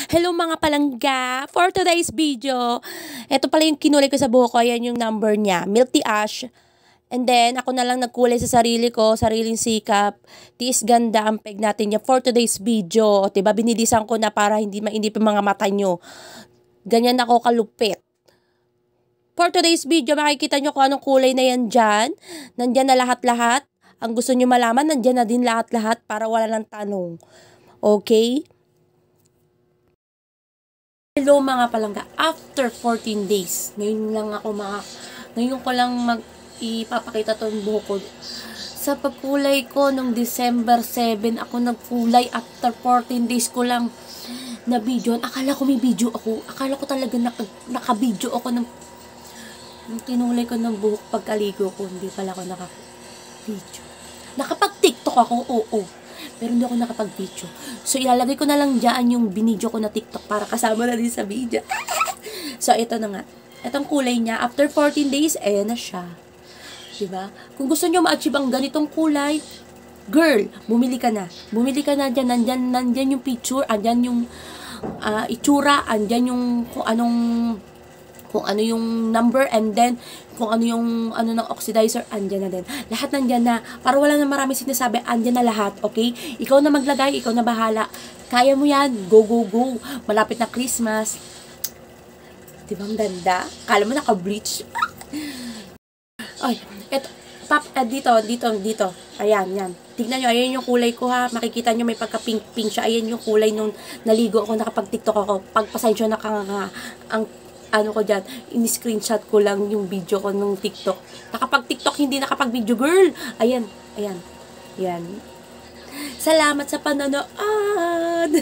Hello mga palangga! For today's video, ito pala yung kinulay ko sa buhok ko. Ayan yung number niya, Milk Tea Ash. And then, ako na lang nagkulay sa sarili ko, sariling sikap. Tiis ganda ang peg natin niya for today's video. O, diba, binilisan ko na para hindi mainip yung mga mata nyo. Ganyan ako kalupit. For today's video, makikita nyo kung anong kulay na yan dyan. Nandyan na lahat-lahat. Ang gusto nyo malaman, nandyan na din lahat-lahat para wala ng tanong. Okay? Hello mga palangga, after 14 days, ngayon ko lang ipapakita tong buhok ko. Sa pagkulay ko nung December 7, ako nagkulay after 14 days ko lang na video. Akala ko may video ako, akala ko talaga naka-video ako ng tinulay ko ng buhok pagkaligo ko, hindi pala ako naka-video. Nakapag-TikTok ako, oo. Pero hindi ako nakapag-video. So, ilalagay ko na lang dyan yung binidyo ko na TikTok para kasama na din sa video. So, ito na nga. Itong kulay niya, after 14 days, ayan na siya. Diba? Kung gusto nyo ma-achieve ang ganitong kulay, girl, bumili ka na. Bumili ka na dyan. Nandyan yung picture, andyan yung itsura, andyan yung kung ano yung number, and then kung ano yung ng oxidizer, andyan na din. Lahat nandyan na. Para wala na marami sinasabi, andyan na lahat, okay? Ikaw na maglagay, ikaw na bahala. Kaya mo yan. Go, go, go. Malapit na Christmas. Diba ang ganda? Kala mo naka-bleach. Ay, eto. Dito. Ayan, yan. Tignan nyo, ayan yung kulay ko ha. Makikita nyo may pagka-pink-pink siya. Ayan yung kulay nung naligo ako, nakapag-TikTok ako. Pagpasensyo na ang ko dyan, in-screenshot ko lang yung video ko nung TikTok. Nakapag-TikTok, hindi nakapag-video, girl! Ayan. Yan. Salamat sa panonood!